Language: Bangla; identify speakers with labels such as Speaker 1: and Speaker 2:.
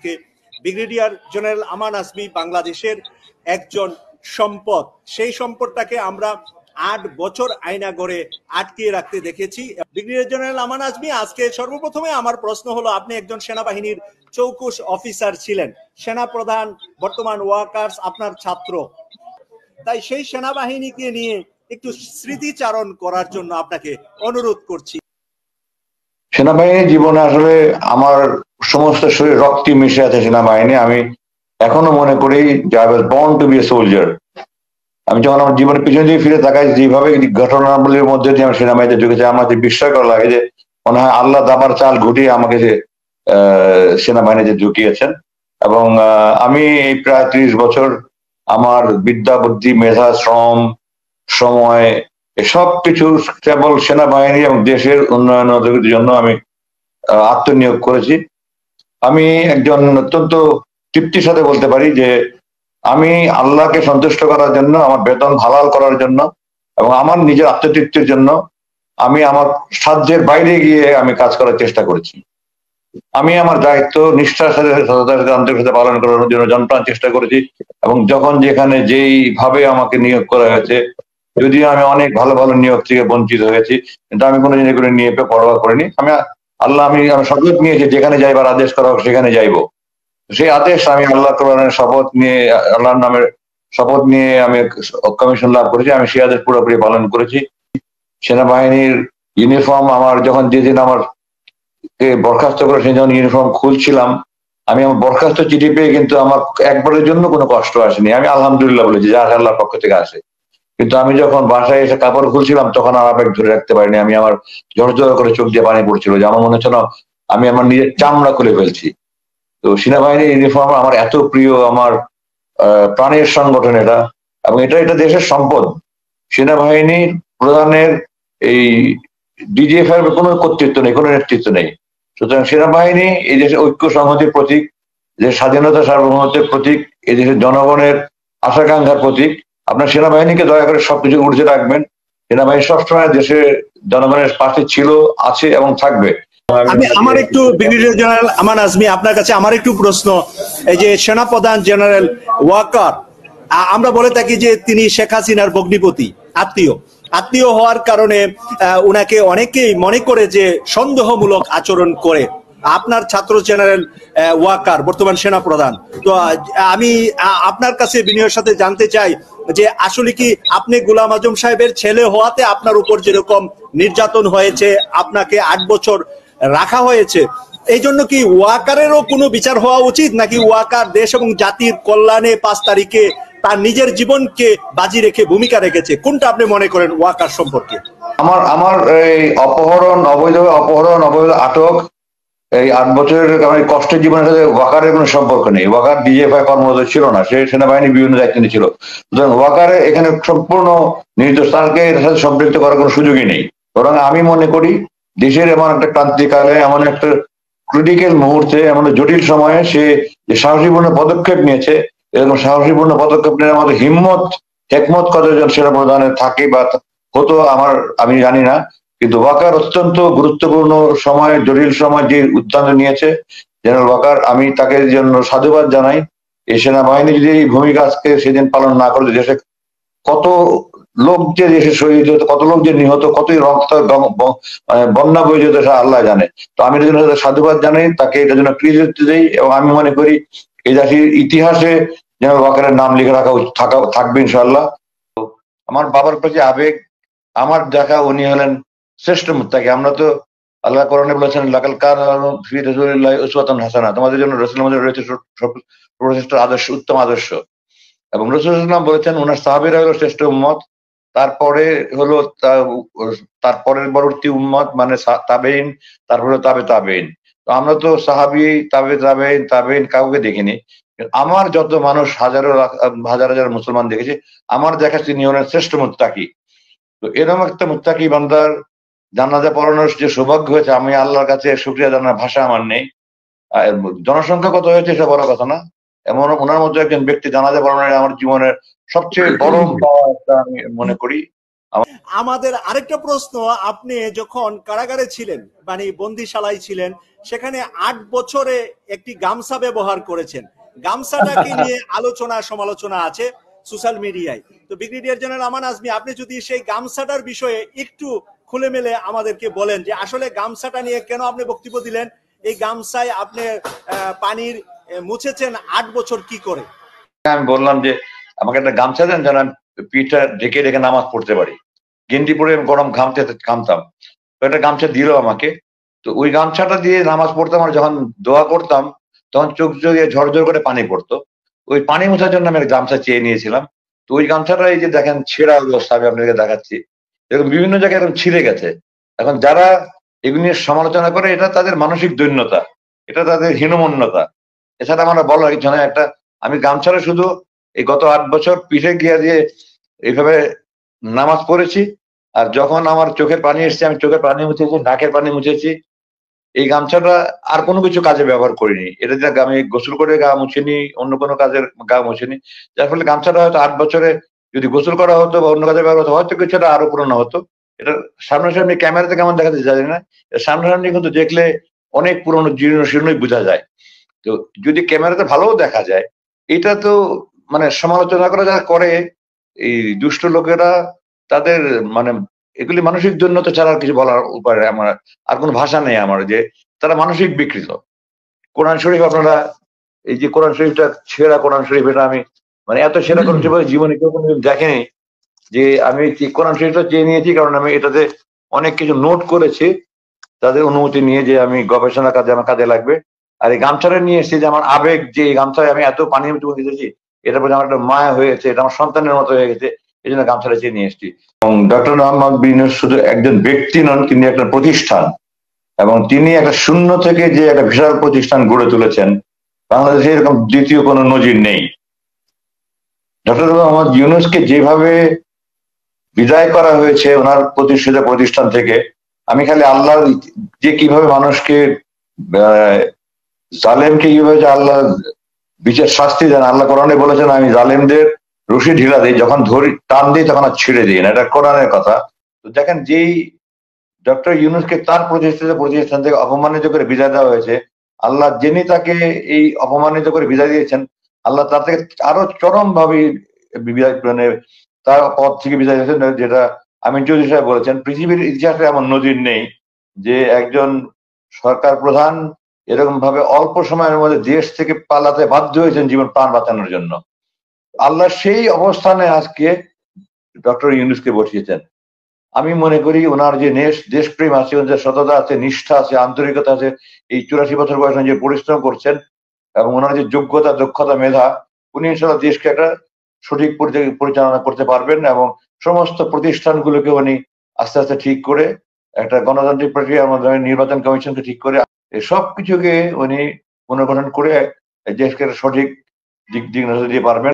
Speaker 1: আজকে ব্রিগেডিয়ার জেনারেল আমান আজমি বাংলাদেশের একজন সম্পদ, সেই সম্পদটাকে আমরা ৮ বছর আয়নাঘরে আটকে রাখতে দেখেছি। ব্রিগেডিয়ার জেনারেল আমান আজমি, আজকে সর্বপ্রথমে আমার প্রশ্ন হলো, আপনি একজন সেনাবাহিনীর চৌকুশ অফিসার ছিলেন, সেনা প্রধান, বর্তমান ওয়াকার্স আপনার ছাত্র, তাই সেই সেনাবাহিনীকে নিয়ে একটু স্মৃতিচারণ করার জন্য আপনাকে অনুরোধ করছি।
Speaker 2: সেনাবাহিনী জীবনে আসলে আমার সমস্ত শরীর রক্তে মিশে আছে সেনাবাহিনী। আমি এখনো মনে করি যে I was born to be a soldier. আমি যখন আমার জীবনের পিছনে দিয়ে ফিরে তাকাই, যেভাবে ঘটনাবলীর মধ্যে দিয়ে আমি সেনাবাহিনীতে ঢুকেছি, আমার যে বিস্ময়কর লাগে যে মনে হয় আল্লাহ দাবার চাল ঘুটিয়ে আমাকে যে সেনাবাহিনীতে ঢুকিয়েছেন। এবং আমি এই প্রায় 30 বছর আমার বিদ্যা, বুদ্ধি, মেধা, শ্রম, সময় এসব কিছু কেবল সেনাবাহিনী এবং দেশের উন্নয়নের জন্য আমি আত্মনিয়োগ করেছি। আমি একজন অত্যন্ত তৃপ্তির সাথে বলতে পারি যে আমি আল্লাহকে সন্তুষ্ট করার জন্য, আমার বেতন হালাল করার জন্য এবং আমার নিজের আত্মতৃপ্তির জন্য আমি আমার সাধ্যের বাইরে গিয়ে আমি কাজ করার চেষ্টা করেছি। আমি আমার দায়িত্ব নিষ্ঠার সাথে, সততার সাথে, আন্তরিকতার সাথে পালন করার জন্য জনপ্রাণ চেষ্টা করেছি। এবং যখন যেখানে যেইভাবে আমাকে নিয়োগ করা হয়েছে, যদিও আমি অনেক ভালো ভালো নিয়োগ থেকে বঞ্চিত হয়েছি, কিন্তু আমি কোনো জিনিস এগুলো নিয়ে পরোয়া করিনি। আমি শপথ নিয়েছি যেখানে যাইবার আদেশ করা হোক সেখানে যাইবো। সেই আদেশ আমি আল্লাহ কোরআনের শপথ নিয়ে, আল্লাহর নামের শপথ নিয়ে আমি কমিশন লাভ করেছি। আমি সেই আদেশ পুরোপুরি পালন করেছি। সেনাবাহিনীর ইউনিফর্ম আমার যখন যেদিন আমার বরখাস্ত করে সেই যখন ইউনিফর্ম খুলছিলাম, আমি আমার বরখাস্ত চিঠি পেয়ে কিন্তু আমার একবারের জন্য কোনো কষ্ট আসেনি। আমি আলহামদুলিল্লাহ বলেছি, যা আল্লাহর পক্ষ থেকে আসে। কিন্তু আমি যখন বাসায় এসে কাপড় খুলছিলাম তখন আমার আবেগ ধরে রাখতে পারিনি। আমি আমার ঝরঝর করে চোখ দিয়ে পানি পড়ছিল, যে আমার মনে হচ্ছিল আমি আমার নিজের চামড়া খুলে ফেলছি। তো সেনাবাহিনীর ইউনিফর্ম আমার এত প্রিয়, আমার প্রাণের সংগঠন এটা, এবং এটা দেশের সম্পদ। সেনাবাহিনীর প্রধানের এই ডিজিএফ এর কোনো কর্তৃত্ব নেই, কোনো নেতৃত্ব নেই। সুতরাং সেনাবাহিনী এই দেশের ঐক্য সংহতির প্রতীক, দেশের স্বাধীনতা সার্বভৌমত্বের প্রতীক, এই দেশের জনগণের আশাকাঙ্ক্ষার প্রতীক। আপনার সেনাবাহিনীকে দয়া করে সবকিছু ঊর্ধ্বে রাখবেন। সেনাবাহিনী সবসময় দেশের জনগণের পাশে ছিল, আছে এবং থাকবে।
Speaker 1: আমার একটু ব্রিগেডিয়ার জেনারেল আমান আজমি, আপনার কাছে আমার একটু প্রশ্ন। এই যে সেনাপ্রধান জেনারেল ওয়াকার, আমরা বলে থাকি যে তিনি শেখ হাসিনার ভগ্নিপতি, আত্মীয় হওয়ার কারণে উনাকে অনেকেই মনে করে যে সন্দেহমূলক আচরণ করে। আপনার ছাত্র জেনারেল ওয়াকার বর্তমান সেনাপ্রধান, তো আমি আপনার কাছে বিনয়ের সাথে জানতে চাই যে আসলে কি আপনি গোলাম আজম সাহেবের ছেলে হওয়াতে আপনার উপর যেরকম নির্যাতন হয়েছে, আপনাকে ৮ বছর রাখা হয়েছে, এই জন্য কি ওয়াকারেরও কোনো বিচার হওয়া উচিত, নাকি ওয়াকার দেশ এবং জাতির কল্যাণে ৫ তারিখে তার নিজের জীবনকে বাজি রেখে ভূমিকা রেখেছে? কোনটা আপনি মনে করেন ওয়াকার সম্পর্কে?
Speaker 2: আমার এই অবৈধ আটক, এই ৮ বছরের কষ্টের জীবনের সাথে ওয়াকারের কোনো সম্পর্ক নেই। ওয়াকার ডিজিএফআই কর্মরত ছিল না, সে সেনাবাহিনীর বিভিন্ন দায়িত্ব নিয়েছিল। সুতরাং ওয়াকারে এখানে সম্পূর্ণ নির্দোষ, তাকে এর সাথে সম্পৃক্ত করার কোনো সুযোগই নেই। বরং আমি মনে করি দেশের এমন একটা ক্রান্তিকালে, এমন একটা ক্রিটিক্যাল মুহূর্তে, এমন জটিল সময়ে সে যে সাহসীপূর্ণ পদক্ষেপ নিয়েছে, এরকম সাহসীপূর্ণ পদক্ষেপ নেওয়ার মতো হেকমত কতজন সেনাপ্রধানের থাকে বা হতো আমি জানি না। কিন্তু ওয়াকার অত্যন্ত গুরুত্বপূর্ণ সময়, জটিল সময় যে উদ্যোগ নিয়েছে জেনারেল ওয়াকার, আমি তাকে জন্য সাধুবাদ জানাই। এই সেনাবাহিনী যদি এই ভূমিকা আজকে সেদিন পালন না করে, দেশে কত লোক যে দেশে শহীদ হতো, কত লোক যে নিহত, কতই রক্ত বন্যা বয়ে যেত, আল্লাহ জানে। তো আমি এটার জন্য সাধুবাদ জানাই, তাকে এটার জন্য কৃতিত্ব দিই। এবং আমি মনে করি এই জাতির ইতিহাসে জেনারেল ওয়াকারের নাম লিখে থাকবে ইনশাআল্লাহ। আমার বাবার প্রতি আবেগ, আমার দেখা উনি হলেন শ্রেষ্ঠ মুত্তাকি। আমরা তো আল্লাহ কোরআনে বলেছেন, লাকাল কানা ফি রাসূলিল্লাহি উসওয়াতুন হাসানাহ, তোমাদের জন্য রাসূলের মধ্যে রয়েছে সর্বশ্রেষ্ঠ আদর্শ, উত্তম আদর্শ। এবং রাসূল সাল্লাল্লাহু আলাইহি ওয়াসাল্লাম বলেছেন ওনার সাহাবীরা হলো শ্রেষ্ঠ উম্মত, তারপরে হলো তার পরবর্তী উম্মত মানে তাবেইন, তারপরে তাবেইন। তো আমরা তো সাহাবী, তাবেইন কাউকে দেখিনি। আমার যত মানুষ হাজার হাজার মুসলমান দেখেছি, আমার দেখা তিনি হলেন শ্রেষ্ঠ মুত্তাকি। তো এরকম একটা মুত্তাকি বান্দার জানাজা পড়ানোর যে সৌভাগ্য হয়েছে, আমি আল্লাহর কাছে শুকরিয়া জানার ভাষা আমার নেই। জনসংখ্যা কত হয়েছে সেটা বড় কথা না, এমন ওনার মধ্যে একজন ব্যক্তি জানাজা পড়ানোর আমার জীবনের সবচেয়ে বড় পাওয়া একটা আমি মনে করি।
Speaker 1: আমাদের আরেকটা প্রশ্ন, আপনি যখন কারাগারে ছিলেন মানে বন্দিশালায় ছিলেন, সেখানে 8 বছরে একটি গামছা ব্যবহার করেছেন, গামছাটাকে নিয়ে আলোচনা সমালোচনা আছে সোশ্যাল মিডিয়ায়। তো ব্রিগেডিয়ার জেনারেল আমান আজমি, আপনি যদি সেই গামছাটার বিষয়ে একটু খুলে মেলে আমাদেরকে বলেন যে আসলে গামছাটা নিয়ে কেন আপনি বক্তব্য দিলেন, এই গামছায় আপনি পানির মুছেছেন 8 বছর কি করে?
Speaker 2: আমি বললাম যে আমাকে একটা গামছা দেন যেন আমি পিঠটা ঢেকে রেখে নামাজ পড়তে পারি। গেঞ্জি পরে গরম ঘামতাম, তো একটা গামছা দিল আমাকে। তো ওই গামছাটা দিয়ে নামাজ পড়তাম, আর যখন দোয়া করতাম তখন চোখ দিয়ে ঝরঝর করে পানি পড়তো। ওই পানি মোছার জন্য আমি একটা গামছা চেয়ে নিয়েছিলাম। তো ওই গামছাটা এই যে দেখেন ছেঁড়া অবস্থা, আমি আপনাকে দেখাচ্ছি, এরকম বিভিন্ন জায়গায় এরকম ছিঁড়ে গেছে। এখন যারা এগুলি নিয়ে সমালোচনা করে, এটা তাদের মানসিক দৈন্যতা, এটা তাদের হীনমন্যতা। এছাড়া আমরা বলার কিছু নয়। একটা আমি গামছাটা শুধু এই গত 8 বছর পিঠে গিয়ে দিয়ে এইভাবে নামাজ পড়েছি, আর যখন আমার চোখের পানি এসছে আমি চোখের পানি মুছেছি, নাকের পানি মুছেছি। এই গামছাটা আর কোনো কিছু কাজে ব্যবহার করিনি। এটা দিয়ে আমি গোসল করে গা মুছিনি, অন্য কোনো কাজের গা মুছিনি। যার ফলে গামছাটা হয়তো 8 বছরে যদি গোসল করা হতো বা অন্য কাজে ব্যবহার হতো, হয়তো কিছুটা আরো পুরনো হতো। এটা সামনাসামনি ক্যামেরাতে কেমন দেখা যাচ্ছে জানি না, সামনাসামনি কিন্তু দেখলে অনেক পুরনো জীর্ণ শীর্ণই বোঝা যায়। তো যদি ক্যামেরাতে ভালোও দেখা যায়, এটা তো মানে সমালোচনা করা যারা করে এই দুষ্ট লোকেরা, তাদের মানে এগুলি মানসিক দৈন্যতা ছাড়া আর কিছু বলার উপায় আমার আর কোনো ভাষা নেই আমার, যে তারা মানসিক বিকৃত। কোরআন শরীফ আপনারা এই যে কোরআন শরীফটা ছেঁড়া কোরআন শরীফ, এটা আমি মানে এত ছেঁড়া কোরআন শরীফ জীবনে কেউ কোনোদিন দেখেনি। যে আমি কোরআন শরীফটা চেয়ে নিয়েছি কারণ আমি এটাতে অনেক কিছু নোট করেছি, তাদের অনুমতি নিয়ে, যে আমি গবেষণা কাজে আমার কাজে লাগবে। আর এই গামছাটা নিয়ে এসেছি যে আমার আবেগ, যে এই গামছায় আমি এত পানি দিতেছি, এটার প্রতি আমার একটা মায়া হয়েছে, এটা আমার সন্তানের মতো হয়ে গেছে, এই জন্য গামছাটা চেয়ে নিয়ে এসেছি। এবং ডক্টর মোহাম্মদ ইউনূস শুধু একজন ব্যক্তি নন, তিনি একটা প্রতিষ্ঠান, এবং তিনি একটা শূন্য থেকে যে একটা বিশাল প্রতিষ্ঠান গড়ে তুলেছেন, বাংলাদেশে এরকম দ্বিতীয় কোনো নজির নেই। ডক্টর মোহাম্মদ ইউনূসকে যেভাবে বিদায় করা হয়েছে ওনার প্রতিষ্ঠিত প্রতিষ্ঠান থেকে, আমি খালি আল্লাহ যে কিভাবে মানুষকে জালেমকে কিভাবে যে আল্লাহ বিচার শাস্তি দেন, আল্লাহ কোরআনে বলেছেন আমি জালেমদের রশি ঢিলা দিই, যখন ধরি টান দিই তখন আর ছিঁড়ে দিই না, এটা কোরআনের কথা। তো দেখেন, যেই ডক্টর ইউনূসকে তার প্রতিষ্ঠিত প্রতিষ্ঠান থেকে অপমানিত করে বিদায় দেওয়া হয়েছে, আল্লাহ যিনি তাকে এই অপমানিত করে বিদায় দিয়েছেন, আল্লাহ তার থেকে আরো চরম ভাবে বিদায় মানে তার পদ থেকে বিদায় দিয়েছেন, যেটা আমিন চৌধুরী সাহেব বলেছেন পৃথিবীর ইতিহাসে এমন নজির নেই যে একজন সরকার প্রধান এরকম ভাবে অল্প সময়ের মধ্যে দেশ থেকে পালাতে বাধ্য হয়েছেন জীবন প্রাণ বাঁচানোর জন্য। আল্লাহ সেই অবস্থানে আজকে ডক্টর ইউনূসকে বসিয়েছেন। আমি মনে করি ওনার যে দেশপ্রেম আছে, ওনার যে সততা আছে, নিষ্ঠা আছে, আন্তরিকতা আছে, এই 84 বছর বয়সে যে পরিশ্রম করছেন, এবং ওনার যে যোগ্যতা, দক্ষতা, মেধা, উনি ইনশাল্লাহ দেশকে একটা সঠিক পরিচালনা করতে পারবেন, এবং সমস্ত প্রতিষ্ঠানগুলোকে উনি আস্তে আস্তে ঠিক করে একটা গণতান্ত্রিক প্রক্রিয়ার মাধ্যমে নির্বাচন কমিশনকে ঠিক করে সবকিছুকে উনি পুনর্গঠন করে দেশকে সঠিক দিক নির্দেশনা দিয়ে পারবেন।